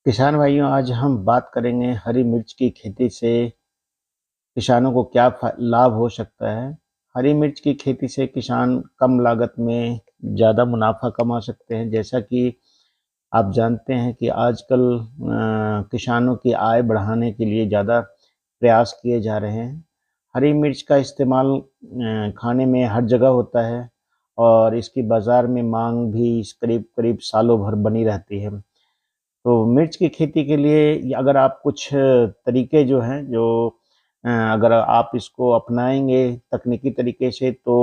किसान भाइयों, आज हम बात करेंगे हरी मिर्च की खेती से किसानों को क्या लाभ हो सकता है। हरी मिर्च की खेती से किसान कम लागत में ज़्यादा मुनाफा कमा सकते हैं। जैसा कि आप जानते हैं कि आजकल किसानों की आय बढ़ाने के लिए ज़्यादा प्रयास किए जा रहे हैं। हरी मिर्च का इस्तेमाल खाने में हर जगह होता है और इसकी बाज़ार में मांग भी करीब-करीब सालों भर बनी रहती है। तो मिर्च की खेती के लिए अगर आप कुछ तरीके जो हैं अगर आप इसको अपनाएँगे तकनीकी तरीके से तो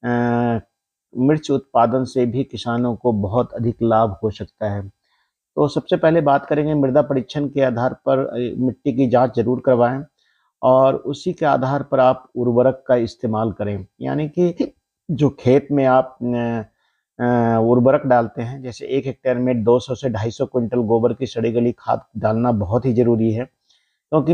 अ, मिर्च उत्पादन से भी किसानों को बहुत अधिक लाभ हो सकता है। तो सबसे पहले बात करेंगे मृदा परीक्षण के आधार पर मिट्टी की जाँच ज़रूर करवाएँ और उसी के आधार पर आप उर्वरक का इस्तेमाल करें। यानी कि जो खेत में आप उर्वरक डालते हैं, जैसे 1 हेक्टेयर में 200 से 250 क्विंटल गोबर की सड़ी गली खाद डालना बहुत ही ज़रूरी है। क्योंकि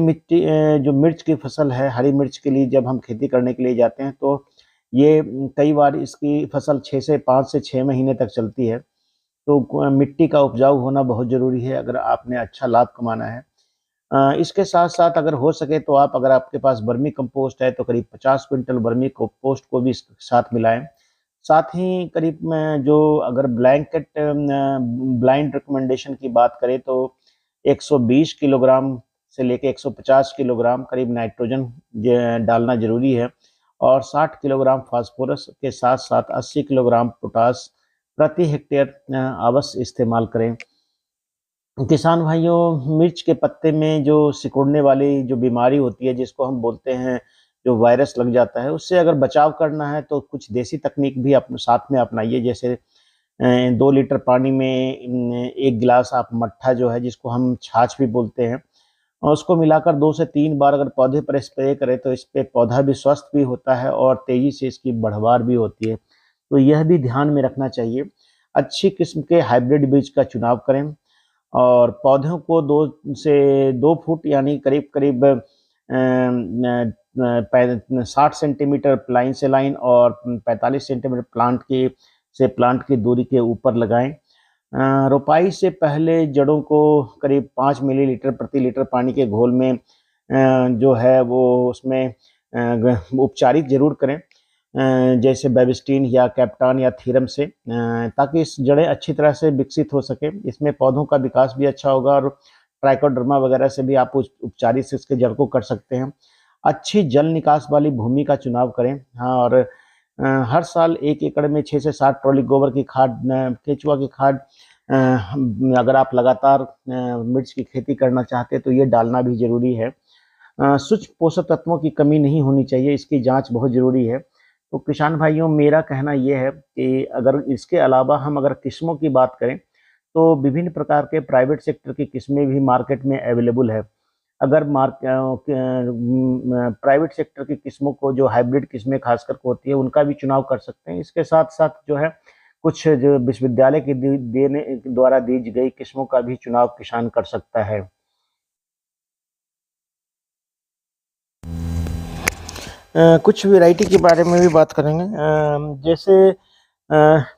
जो मिर्च की फसल है, हरी मिर्च के लिए जब हम खेती करने के लिए जाते हैं तो ये कई बार इसकी फसल 6 से 5 से 6 महीने तक चलती है। तो मिट्टी का उपजाऊ होना बहुत ज़रूरी है अगर आपने अच्छा लाभ कमाना है। इसके साथ-साथ अगर हो सके तो आप अगर आपके पास वर्मी कंपोस्ट है तो करीब 50 क्विंटल वर्मी कंपोस्ट को भी इसके साथ मिलाएँ। साथ ही करीब में जो अगर ब्लाइंड रिकमेंडेशन की बात करें तो 120 किलोग्राम से लेके 150 किलोग्राम करीब नाइट्रोजन डालना ज़रूरी है और 60 किलोग्राम फास्फोरस के साथ-साथ 80 किलोग्राम पोटाश प्रति हेक्टेयर अवश्य इस्तेमाल करें। किसान भाइयों, मिर्च के पत्ते में जो सिकुड़ने वाली जो बीमारी होती है जिसको हम बोलते हैं, जो वायरस लग जाता है, उससे अगर बचाव करना है तो कुछ देसी तकनीक भी अपने साथ में अपनाइए। जैसे 2 लीटर पानी में 1 गिलास आप मट्ठा जो है जिसको हम छाछ भी बोलते हैं और उसको मिलाकर 2 से 3 बार अगर पौधे पर स्प्रे करें तो इसपे पौधा भी स्वस्थ भी होता है और तेज़ी से इसकी बढ़वार भी होती है। तो यह भी ध्यान में रखना चाहिए। अच्छी किस्म के हाइब्रिड बीज का चुनाव करें और पौधों को 2 से 2 फुट यानी करीब-करीब 60 सेंटीमीटर लाइन से लाइन और 45 सेंटीमीटर प्लांट की दूरी के ऊपर लगाएँ। रोपाई से पहले जड़ों को करीब 5 मिलीलीटर प्रति लीटर पानी के घोल में जो है वो उसमें उपचारित ज़रूर करें। जैसे बेबिस्टिन या कैप्टान या थीरम से ताकि इस जड़ें अच्छी तरह से विकसित हो सके। इसमें पौधों का विकास भी अच्छा होगा और ट्राइकोडर्मा वगैरह से भी आप उस उपचारित से इसके जड़ को कर सकते हैं। अच्छी जल निकास वाली भूमि का चुनाव करें। हाँ, और हर साल 1 एकड़ में 6 से 7 ट्रॉली गोबर की खाद केचुआ की खाद अगर आप लगातार मिर्च की खेती करना चाहते हैं तो ये डालना भी ज़रूरी है। सूक्ष्म पोषक तत्वों की कमी नहीं होनी चाहिए, इसकी जाँच बहुत ज़रूरी है। तो किसान भाइयों, मेरा कहना ये है कि अगर इसके अलावा हम अगर किस्मों की बात करें, तो विभिन्न प्रकार के प्राइवेट सेक्टर की किस्में भी मार्केट में अवेलेबल है। अगर प्राइवेट सेक्टर की किस्मों को जो हाइब्रिड किस्में खासकर को होती है, उनका भी चुनाव कर सकते हैं। इसके साथ-साथ जो है कुछ जो विश्वविद्यालय की देने द्वारा दी गई किस्मों का भी चुनाव किसान कर सकता है। कुछ वैरायटी के बारे में भी बात करेंगे। जैसे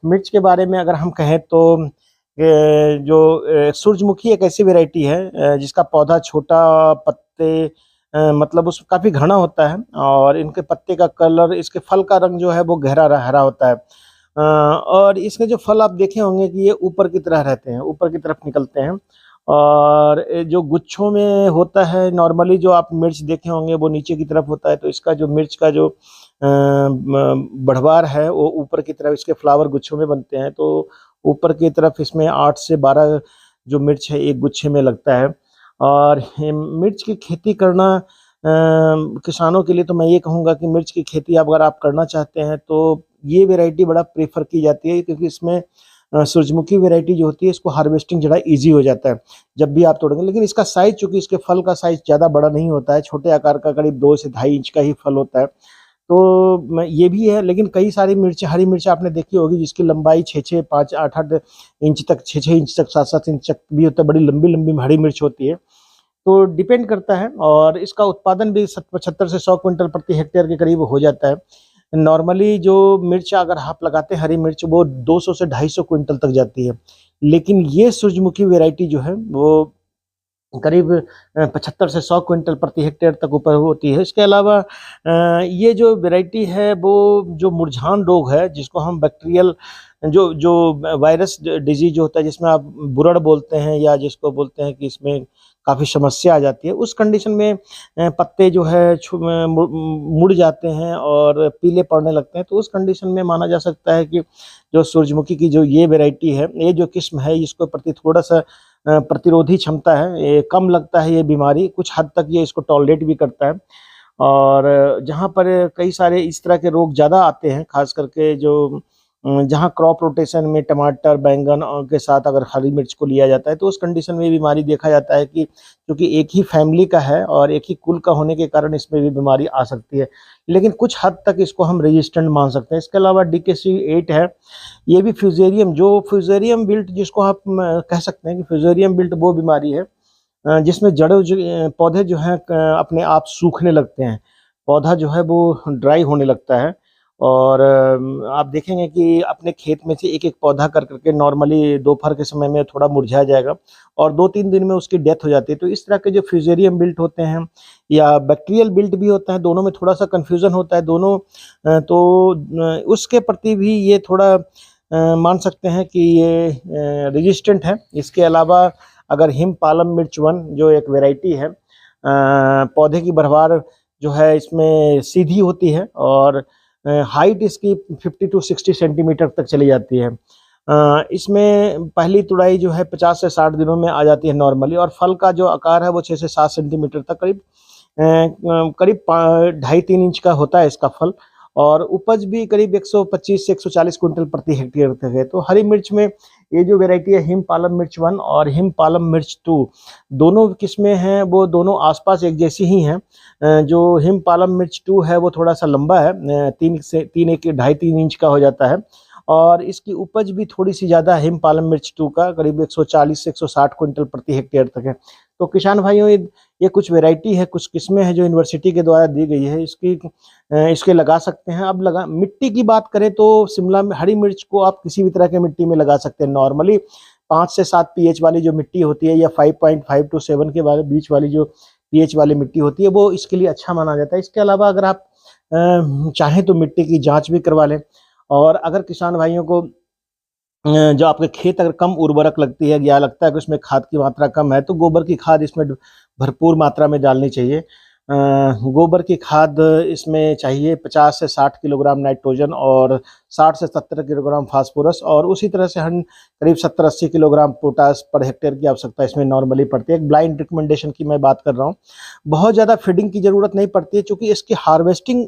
मिर्च के बारे में अगर हम कहें तो सूरजमुखी एक ऐसी वैरायटी है जिसका पौधा छोटा पत्ते मतलब उस काफ़ी घना होता है और इनके पत्ते का कलर, इसके फल का रंग जो है वो गहरा हरा होता है। और इसके जो फल आप देखे होंगे कि ये ऊपर की तरह रहते हैं, ऊपर की तरफ निकलते हैं और जो गुच्छों में होता है नॉर्मली जो आप मिर्च देखे होंगे वो नीचे की तरफ होता है। तो इसका जो मिर्च का जो बढ़वार है वो ऊपर की तरफ इसके फ्लावर गुच्छों में बनते हैं। तो ऊपर की तरफ इसमें 8 से 12 जो मिर्च है एक गुच्छे में लगता है। और मिर्च की खेती करना किसानों के लिए तो मैं ये कहूँगा कि मिर्च की खेती अगर आप करना चाहते हैं तो ये वैरायटी बड़ा प्रेफ़र की जाती है क्योंकि इसमें सूरजमुखी वैरायटी जो होती है इसको हार्वेस्टिंग ज़रा ईज़ी हो जाता है, जब भी आप तोड़ेंगे। लेकिन इसका साइज़ चूँकि इसके फल का साइज़ ज़्यादा बड़ा नहीं होता है, छोटे आकार का करीब 2 से ढाई इंच का ही फल होता है। तो मैं ये भी है, लेकिन कई सारी मिर्च हरी मिर्च आपने देखी होगी जिसकी लंबाई 6-6, 5, 8-8 इंच तक 6-6 इंच तक 7-7 इंच तक भी होता है, बड़ी लंबी-लंबी हरी मिर्च होती है। तो डिपेंड करता है और इसका उत्पादन भी 75 से 100 क्विंटल प्रति हेक्टेयर के करीब हो जाता है। नॉर्मली जो मिर्च अगर आप लगाते हैं हरी मिर्च वो 200 से 250 क्विंटल तक जाती है। लेकिन ये सूरजमुखी वैरायटी जो है वो करीब 75 से 100 क्विंटल प्रति हेक्टेयर तक ऊपर होती है। इसके अलावा ये जो वैरायटी है वो जो मुरझान रोग है, जिसको हम बैक्टीरियल जो जो वायरस डिजीज होता है, जिसमें आप बुरड़ बोलते हैं या जिसको बोलते हैं कि इसमें काफ़ी समस्या आ जाती है, उस कंडीशन में पत्ते जो है मुड़ जाते हैं और पीले पड़ने लगते हैं। तो उस कंडीशन में माना जा सकता है कि जो सूरजमुखी की जो ये वैरायटी है, ये जो किस्म है, इसको प्रति थोड़ा-सा प्रतिरोधी क्षमता है, ये कम लगता है ये बीमारी, कुछ हद तक ये इसको टॉलरेट भी करता है। और जहाँ पर कई सारे इस तरह के रोग ज़्यादा आते हैं, ख़ास करके जो जहाँ क्रॉप रोटेशन में टमाटर, बैंगन के साथ अगर हरी मिर्च को लिया जाता है, तो उस कंडीशन में ये बीमारी देखा जाता है कि क्योंकि एक ही फैमिली का है और एक ही कुल का होने के कारण इसमें भी बीमारी आ सकती है। लेकिन कुछ हद तक इसको हम रेजिस्टेंट मान सकते हैं। इसके अलावा डीकेसी 8 है, ये भी फ्यूजेरियम विल्ट जिसको आप कह सकते हैं कि फ्यूजेरियम विल्ट वो बीमारी है जिसमें पौधे जो हैं अपने आप सूखने लगते हैं। पौधा जो है वो ड्राई होने लगता है और आप देखेंगे कि अपने खेत में से एक-एक पौधा कर के नॉर्मली दोपहर के समय में थोड़ा मुरझा जाएगा और 2-3 दिन में उसकी डेथ हो जाती है। तो इस तरह के जो फ्यूजेरियम विल्ट होते हैं या बैक्टीरियल विल्ट भी होता है, दोनों में थोड़ा-सा कन्फ्यूज़न होता है। दोनों उसके प्रति भी ये थोड़ा मान सकते हैं कि ये रेजिस्टेंट है। इसके अलावा अगर हिमपालम मिर्च 1 जो एक वैरायटी है, पौधे की भरमार जो है इसमें सीधी होती है और हाइट इसकी 50 टू 60 सेंटीमीटर तक चली जाती है। इसमें पहली तुड़ाई जो है 50 से 60 दिनों में आ जाती है नॉर्मली और फल का जो आकार है वो 6 से 7 सेंटीमीटर तक करीब 2.5-3 इंच का होता है इसका फल और उपज भी करीब 125 से 140 क्विंटल प्रति हेक्टेयर तक है। तो हरी मिर्च में ये जो वैरायटी है हिमपालम मिर्च 1 और हिमपालम मिर्च 2 दोनों किस्में हैं, वो दोनों आसपास एक जैसी ही हैं। जो हिमपालम मिर्च 2 है वो थोड़ा-सा लंबा है, 3 इंच का हो जाता है और इसकी उपज भी थोड़ी-सी ज़्यादा है हिमपालम मिर्च 2 का, करीब 140 से 160 क्विंटल प्रति हेक्टेयर तक है। तो किसान भाइयों, ये कुछ वैरायटी है, कुछ किस्में हैं जो यूनिवर्सिटी के द्वारा दी गई है, इसके लगा सकते हैं। अब मिट्टी की बात करें तो शिमला में हरी मिर्च को आप किसी भी तरह के मिट्टी में लगा सकते हैं। नॉर्मली 5 से 7 पीएच वाली जो मिट्टी होती है या 5.5 टू 7 के बीच वाली जो पीएच वाली मिट्टी होती है, वो इसके लिए अच्छा माना जाता है। इसके अलावा अगर आप चाहें तो मिट्टी की जाँच भी करवा लें और अगर किसान भाइयों को जो आपके खेत अगर कम उर्वरक लगती है या लगता है कि उसमें खाद की मात्रा कम है, तो गोबर की खाद इसमें भरपूर मात्रा में डालनी चाहिए। गोबर की खाद इसमें चाहिए 50 से 60 किलोग्राम नाइट्रोजन और 60 से 70 किलोग्राम फास्फोरस और उसी तरह से हम करीब 70-80 किलोग्राम पोटास पर हेक्टेयर की आवश्यकता इसमें नॉर्मली पड़ती है। एक ब्लाइंड रिकमेंडेशन की मैं बात कर रहा हूँ। बहुत ज़्यादा फीडिंग की ज़रूरत नहीं पड़ती है क्योंकि इसकी हार्वेस्टिंग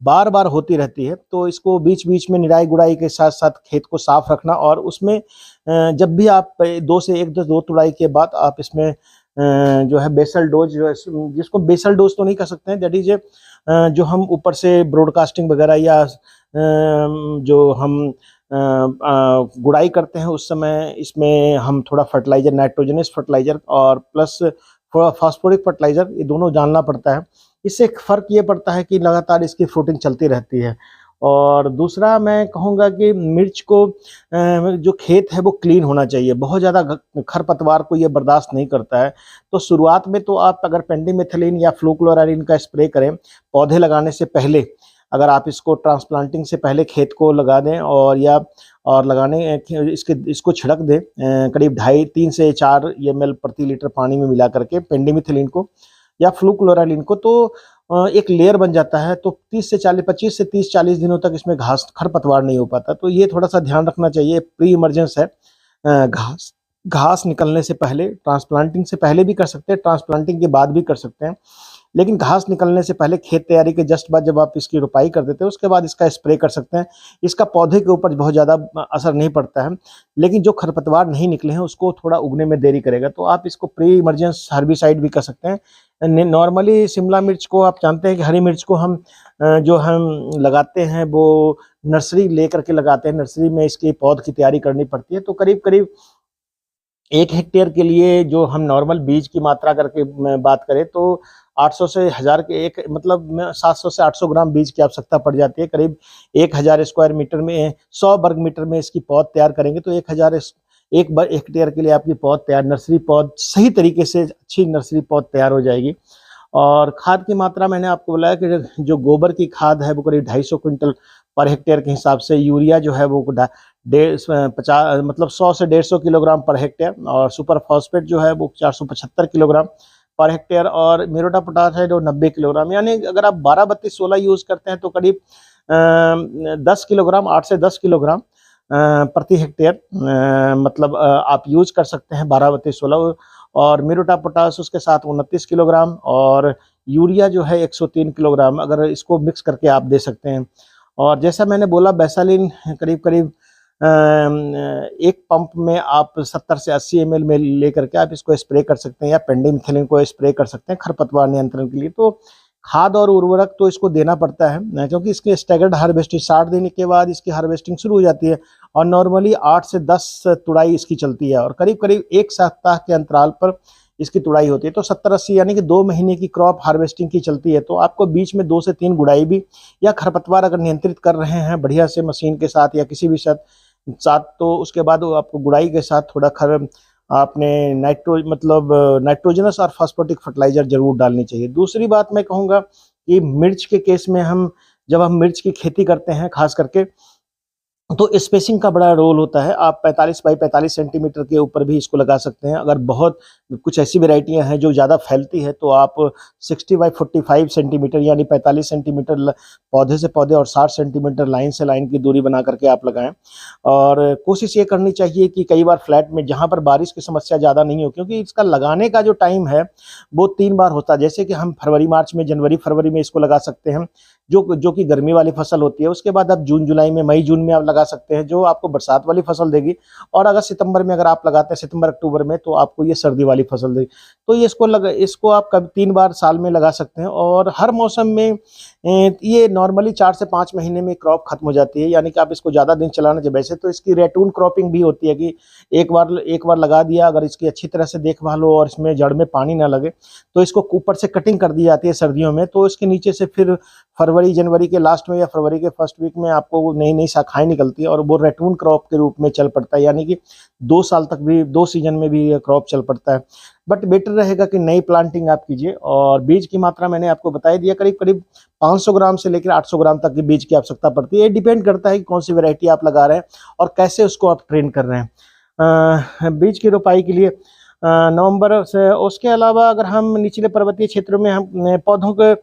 बार-बार होती रहती है, तो इसको बीच-बीच में निराई-गुड़ाई के साथ-साथ खेत को साफ रखना और उसमें जब भी आप 2 से 1-2 तुड़ाई के बाद आप इसमें जो है बेसल डोज जो है, जिसको बेसल डोज तो नहीं कह सकते हैं, दैट इज़ जो हम ऊपर से ब्रॉडकास्टिंग वगैरह या जो हम गुड़ाई करते हैं उस समय इसमें हम थोड़ा फर्टिलाइज़र, नाइट्रोजनस फर्टिलाइज़र और प्लस थोड़ा फास्फोरिक फर्टिलाइज़र, ये दोनों डालना पड़ता है। इससे एक फ़र्क ये पड़ता है कि लगातार इसकी फ्रूटिंग चलती रहती है। और दूसरा मैं कहूँगा कि मिर्च को जो खेत है वो क्लीन होना चाहिए, बहुत ज़्यादा खरपतवार को ये बर्दाश्त नहीं करता है। तो शुरुआत में तो आप अगर पेंडिमेथलिन या फ्लूक्लोराइन का स्प्रे करें पौधे लगाने से पहले, अगर आप इसको ट्रांसप्लांटिंग से पहले खेत को लगा दें और इसको छिड़क दें करीब 3 से 4 ml प्रति लीटर पानी में मिला करके पेंडिमेथलिन को या फ्लूक्लोराइन को, तो एक लेयर बन जाता है। तो 25 से 30-40 दिनों तक इसमें खरपतवार नहीं हो पाता। तो ये थोड़ा-सा ध्यान रखना चाहिए, प्री इमर्जेंस है। घास निकलने से पहले, ट्रांसप्लांटिंग से पहले भी कर सकते हैं, ट्रांसप्लांटिंग के बाद भी कर सकते हैं। लेकिन घास निकलने से पहले खेत तैयारी के जस्ट बाद जब आप इसकी रुपाई कर देते हैं, उसके बाद इसका स्प्रे कर सकते हैं। इसका पौधे के ऊपर बहुत ज़्यादा असर नहीं पड़ता है, लेकिन जो खरपतवार नहीं निकले हैं उसको थोड़ा उगने में देरी करेगा। तो आप इसको प्री इमरजेंस हर्बिसाइड भी कर सकते हैं। नॉर्मली शिमला मिर्च को आप जानते हैं कि हरी मिर्च को हम लगाते हैं वो नर्सरी लेकर के लगाते हैं। नर्सरी में इसकी पौध की तैयारी करनी पड़ती है। तो करीब-करीब 1 हेक्टेयर के लिए जो हम नॉर्मल बीज की मात्रा करके बात करें तो 800 से 1000 के एक मतलब 700 से 800 ग्राम बीज की आवश्यकता पड़ जाती है। करीब 1000 स्क्वायर मीटर में 100 वर्ग मीटर में इसकी पौध तैयार करेंगे तो 1 हेक्टेयर के लिए आपकी पौध तैयार, नर्सरी पौध सही तरीके से अच्छी नर्सरी पौध तैयार हो जाएगी। और खाद की मात्रा मैंने आपको बताया कि जो गोबर की खाद है वो करीब 250 क्विंटल पर हेक्टेयर के हिसाब से, यूरिया जो है वो 50 मतलब 100 से 150 किलोग्राम पर हेक्टेयर, और सुपर फॉस्फेट जो है वो 475 किलोग्राम पर हेक्टेयर, और म्यूरेट पोटाश है जो 90 किलोग्राम। यानी अगर आप 12-32-16 यूज करते हैं तो करीब 10 किलोग्राम, 8 से 10 किलोग्राम प्रति हेक्टेयर मतलब आप यूज कर सकते हैं 12-32-16। और म्यूरेट पोटाश उसके साथ 29 किलोग्राम, और यूरिया जो है 103 किलोग्राम, अगर इसको मिक्स करके आप दे सकते हैं। और जैसा मैंने बोला, बेसालिन करीब करीब एक पंप में आप 70 से 80 ml में लेकर के आप इसको स्प्रे कर सकते हैं, या पेंडिमिथिलिन को स्प्रे कर सकते हैं खरपतवार नियंत्रण के लिए। तो खाद और उर्वरक तो इसको देना पड़ता है, क्योंकि इसकी स्टैगर्ड हार्वेस्टिंग 60 दिन के बाद इसकी हार्वेस्टिंग शुरू हो जाती है, और नॉर्मली 8 से 10 तुड़ाई इसकी चलती है, और करीब करीब 1 सप्ताह के अंतराल पर इसकी तुड़ाई होती है। तो 70-80 यानी कि 2 महीने की क्रॉप हार्वेस्टिंग की चलती है। तो आपको बीच में 2 से 3 गुड़ाई भी, या खरपतवार अगर नियंत्रित कर रहे हैं बढ़िया से मशीन के साथ या किसी भी साथ, तो उसके बाद आपको गुड़ाई के साथ थोड़ा आपने नाइट्रोजनस और फास्फोटिक फर्टिलाइजर जरूर डालनी चाहिए। दूसरी बात मैं कहूँगा कि मिर्च के केस में जब हम मिर्च की खेती करते हैं खास करके, तो स्पेसिंग का बड़ा रोल होता है। आप 45 बाई 45 सेंटीमीटर के ऊपर भी इसको लगा सकते हैं। अगर बहुत कुछ ऐसी वेराइटियां हैं जो ज़्यादा फैलती है, तो आप 60 बाई 45 सेंटीमीटर यानी 45 सेंटीमीटर पौधे से पौधे और 60 सेंटीमीटर लाइन से लाइन की दूरी बना करके आप लगाएं। और कोशिश ये करनी चाहिए कि कई बार फ्लैट में जहाँ पर बारिश की समस्या ज़्यादा नहीं हो, क्योंकि इसका लगाने का जो टाइम है वो 3 बार होता है। जैसे कि हम फरवरी मार्च में, जनवरी फरवरी में इसको लगा सकते हैं, जो कि गर्मी वाली फसल होती है। उसके बाद आप जून जुलाई में, मई जून में आप लगा सकते हैं, जो आपको बरसात वाली फसल देगी। और अगर सितंबर में अगर आप लगाते हैं, सितंबर अक्टूबर में, तो आपको ये सर्दी वाली फसल देगी। तो ये इसको आप कभी 3 बार साल में लगा सकते हैं। और हर मौसम में ये नॉर्मली 4 से 5 महीने में क्रॉप खत्म हो जाती है, यानी कि आप इसको ज़्यादा दिन चलाना चाहिए। वैसे तो इसकी रेटून क्रॉपिंग भी होती है कि एक बार लगा दिया, अगर इसकी अच्छी तरह से देखभाल हो और इसमें जड़ में पानी ना लगे, तो इसको ऊपर से कटिंग कर दी जाती है सर्दियों में। तो इसके नीचे से फिर फरवरी जनवरी के लास्ट में या फरवरी के फर्स्ट वीक में आपको नई नई शाखाएं निकलती है, और वो रेटून क्रॉप के रूप में चल पड़ता है, यानी कि 2 साल तक भी, 2 सीजन में भी क्रॉप चल पड़ता है। बट बेटर रहेगा कि नई प्लांटिंग आप कीजिए। और बीज की मात्रा मैंने आपको बता ही दिया, करीब करीब 500 ग्राम से लेकर 800 ग्राम तक की बीज की आवश्यकता पड़ती है। ये डिपेंड करता है कि कौन सी वैरायटी आप लगा रहे हैं और कैसे उसको आप ट्रेन कर रहे हैं। बीज की रोपाई के लिए नवंबर से, उसके अलावा अगर हम निचले पर्वतीय क्षेत्रों में हम पौधों के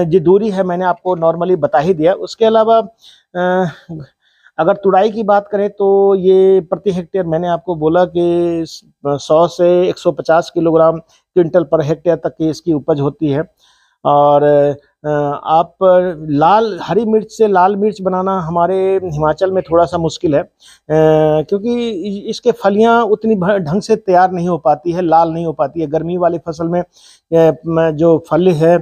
जो दूरी है मैंने आपको नॉर्मली बता ही दिया। उसके अलावा अगर तुड़ाई की बात करें तो ये प्रति हेक्टेयर मैंने आपको बोला कि 100 से 150 किलोग्राम क्विंटल पर हेक्टेयर तक की इसकी उपज होती है। और आप हरी मिर्च से लाल मिर्च बनाना हमारे हिमाचल में थोड़ा सा मुश्किल है, क्योंकि इसके फलियां उतनी ढंग से तैयार नहीं हो पाती है, लाल नहीं हो पाती है। गर्मी वाली फसल में जो फल है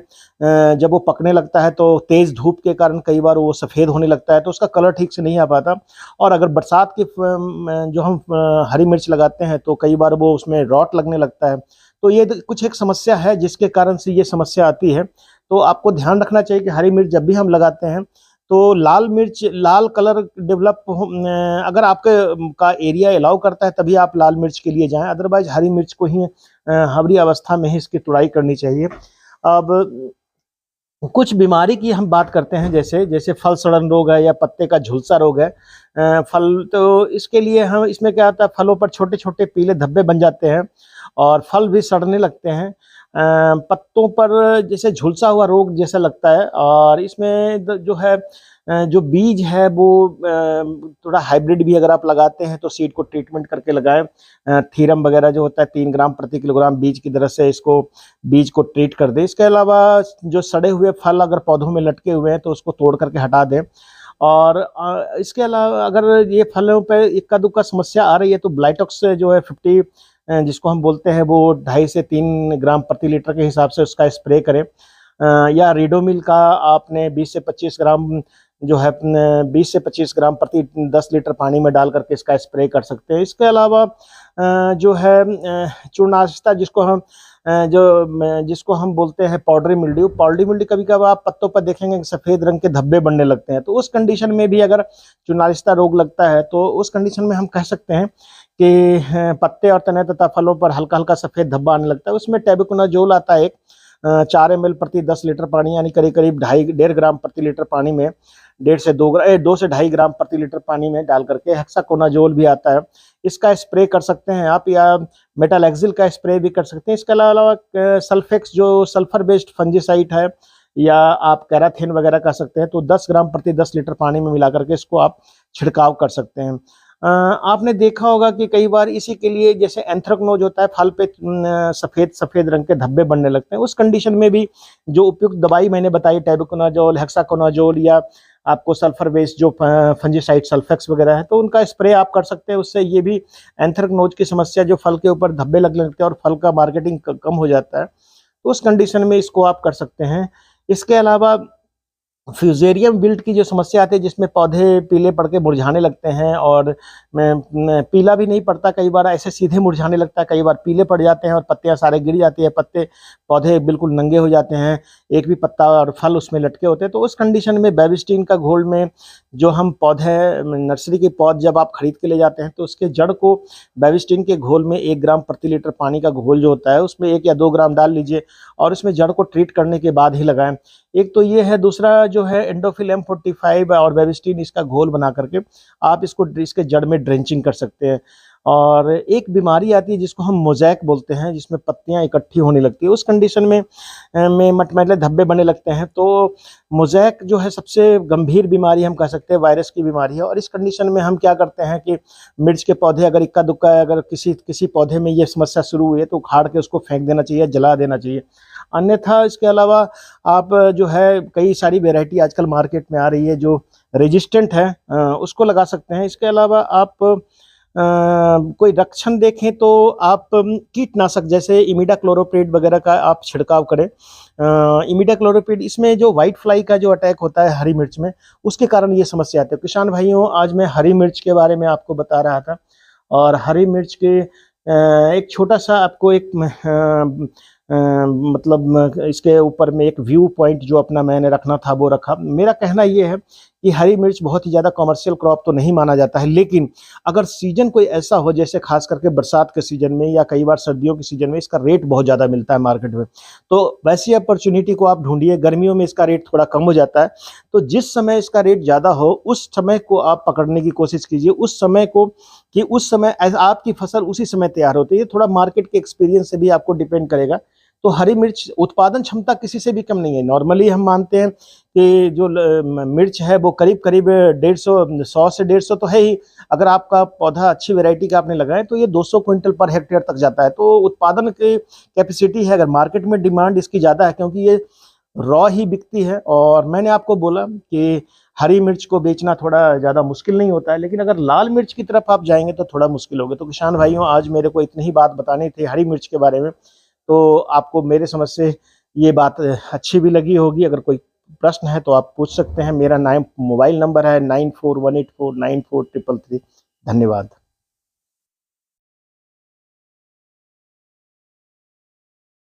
जब वो पकने लगता है तो तेज़ धूप के कारण कई बार वो सफ़ेद होने लगता है, तो उसका कलर ठीक से नहीं आ पाता। और अगर बरसात की जो हम हरी मिर्च लगाते हैं तो कई बार वो उसमें रॉट लगने लगता है। तो ये कुछ एक समस्या है जिसके कारण से ये समस्या आती है। तो आपको ध्यान रखना चाहिए कि हरी मिर्च जब भी हम लगाते हैं तो लाल कलर डेवलप अगर आपके का एरिया अलाउ करता है तभी आप लाल मिर्च के लिए जाएं, अदरवाइज हरी मिर्च को ही हरी अवस्था में ही इसकी तुड़ाई करनी चाहिए। अब कुछ बीमारी की हम बात करते हैं, जैसे फल सड़न रोग है या पत्ते का झुलसा रोग है। फल तो इसके लिए हम, इसमें क्या होता है, फलों पर छोटे छोटे पीले धब्बे बन जाते हैं और फल भी सड़ने लगते हैं। पत्तों पर जैसे झुलसा हुआ रोग जैसा लगता है। और इसमें जो है जो बीज है वो थोड़ा हाइब्रिड भी अगर आप लगाते हैं तो सीड को ट्रीटमेंट करके लगाएं। थीरम वगैरह जो होता है 3 ग्राम प्रति किलोग्राम बीज की तरह से इसको बीज को ट्रीट कर दें। इसके अलावा जो सड़े हुए फल अगर पौधों में लटके हुए हैं तो उसको तोड़ करके हटा दें। और इसके अलावा अगर ये फलों पर इक्का दुक्का समस्या आ रही है तो ब्लाइटॉक्स जो है 50 जिसको हम बोलते हैं वो 2.5 से 3 ग्राम प्रति लीटर के हिसाब से उसका स्प्रे करें। या रीडोमिल का आपने 20 से 25 ग्राम जो है 20 से 25 ग्राम प्रति 10 लीटर पानी में डाल करके इसका स्प्रे कर सकते हैं। इसके अलावा जो है चूर्णाशयता जिसको हम बोलते हैं पाउडरी मिल्ड्यू कभी कभी आप पत्तों पर देखेंगे कि सफ़ेद रंग के धब्बे बनने लगते हैं। तो उस कंडीशन में भी अगर चूर्णाशयता रोग लगता है तो उस कंडीशन में हम कह सकते हैं कि पत्ते और तने तथा फलों पर हल्का हल्का सफ़ेद धब्बा आने लगता है। उसमें टेबुकोनाजोल आता है 4 ml प्रति 10 लीटर पानी, यानी करीब करीब 1.5 ग्राम प्रति लीटर पानी में 2 से 2.5 ग्राम प्रति लीटर पानी में डाल करके। हेक्साकोनाजोल भी आता है, इसका स्प्रे कर सकते हैं आप, या मेटालेक्सिल का स्प्रे भी कर सकते हैं। इसके अलावा सल्फेक्स जो सल्फर बेस्ड फंजीसाइड है, या आप कैराथिन वगैरह कर सकते हैं, तो 10 ग्राम प्रति 10 लीटर पानी में मिला करके इसको आप छिड़काव कर सकते हैं। आपने देखा होगा कि कई बार इसी के लिए जैसे एंथ्रेक्नोज होता है, फल पे सफ़ेद सफ़ेद रंग के धब्बे बनने लगते हैं। उस कंडीशन में भी जो उपयुक्त दवाई मैंने बताई, टेबुकोनाजोल, हेक्साकोनाजोल, या आपको सल्फर बेस्ड जो फंजीसाइड सल्फेक्स वगैरह है, तो उनका स्प्रे आप कर सकते हैं। उससे ये भी एंथ्रेक्नोज की समस्या, जो फल के ऊपर धब्बे लगने लगते हैं और फल का मार्केटिंग कम हो जाता है, तो उस कंडीशन में इसको आप कर सकते हैं। इसके अलावा फ्यूजेरियम विल्ट की जो समस्या आती है, जिसमें पौधे पीले पड़ के मुरझाने लगते हैं, और पीला भी नहीं पड़ता, कई बार ऐसे सीधे मुरझाने लगता है, कई बार पीले पड़ जाते हैं और पत्तियां सारे गिर जाती है, पौधे बिल्कुल नंगे हो जाते हैं, एक भी पत्ता और फल उसमें लटके होते हैं। तो उस कंडीशन में बेबिस्टिन का घोल में, जो हम पौधे नर्सरी के पौध जब आप खरीद के ले जाते हैं, तो उसके जड़ को बेबिस्टिन के घोल में 1 ग्राम प्रति लीटर पानी का घोल जो होता है, उसमें 1 या 2 ग्राम डाल लीजिए और उसमें जड़ को ट्रीट करने के बाद ही लगाएं। एक तो ये है, दूसरा जो है एंडोफिल M45 और बेबिस्टिन, इसका घोल बना करके आप इसके जड़ में ड्रेंचिंग कर सकते हैं। और एक बीमारी आती है जिसको हम मोज़ैक बोलते हैं, जिसमें पत्तियां इकट्ठी होने लगती है, उस कंडीशन में मटमैले धब्बे बने लगते हैं। तो मोज़ैक जो है सबसे गंभीर बीमारी हम कह सकते हैं, वायरस की बीमारी है। और इस कंडीशन में हम क्या करते हैं कि मिर्च के पौधे अगर इक्का दुक्का, अगर किसी पौधे में ये समस्या शुरू हुई है, तो उखाड़ के उसको फेंक देना चाहिए, जला देना चाहिए। अन्यथा इसके अलावा आप जो है, कई सारी वेराइटी आजकल मार्केट में आ रही है जो रेजिस्टेंट है, उसको लगा सकते हैं। इसके अलावा आप कोई रक्षण देखें तो आप कीटनाशक जैसे इमिडाक्लोरोप्रिड वगैरह का आप छिड़काव करें। इमिडाक्लोरोप्रिड, इसमें जो वाइट फ्लाई का जो अटैक होता है हरी मिर्च में, उसके कारण ये समस्या आती है। किसान भाइयों, आज मैं हरी मिर्च के बारे में आपको बता रहा था, और हरी मिर्च के एक छोटा सा आपको एक मतलब इसके ऊपर में एक व्यू पॉइंट जो अपना मैंने रखना था वो रखा। मेरा कहना ये है कि हरी मिर्च बहुत ही ज़्यादा कमर्शियल क्रॉप तो नहीं माना जाता है, लेकिन अगर सीजन कोई ऐसा हो, जैसे खास करके बरसात के सीजन में या कई बार सर्दियों के सीजन में, इसका रेट बहुत ज़्यादा मिलता है मार्केट में, तो वैसी अपॉर्चुनिटी को आप ढूंढिए। गर्मियों में इसका रेट थोड़ा कम हो जाता है, तो जिस समय इसका रेट ज़्यादा हो, उस समय को आप पकड़ने की कोशिश कीजिए, उस समय को, कि उस समय आपकी फसल उसी समय तैयार होती है। थोड़ा मार्केट के एक्सपीरियंस से भी आपको डिपेंड करेगा। तो हरी मिर्च उत्पादन क्षमता किसी से भी कम नहीं है। नॉर्मली हम मानते हैं कि जो मिर्च है वो करीब करीब 100 से 150 तो है ही। अगर आपका पौधा अच्छी वैरायटी का आपने लगाए तो ये 200 क्विंटल पर हेक्टेयर तक जाता है। तो उत्पादन की कैपेसिटी है, अगर मार्केट में डिमांड इसकी ज़्यादा है, क्योंकि ये रॉ ही बिकती है। और मैंने आपको बोला कि हरी मिर्च को बेचना थोड़ा ज़्यादा मुश्किल नहीं होता है, लेकिन अगर लाल मिर्च की तरफ आप जाएंगे तो थोड़ा मुश्किल होगा। तो किसान भाइयों, आज मेरे को इतनी ही बात बतानी थी हरी मिर्च के बारे में। तो आपको मेरे समझ से ये बात अच्छी भी लगी होगी। अगर कोई प्रश्न है तो आप पूछ सकते हैं। मेरा मोबाइल नंबर है 9418494333। धन्यवाद।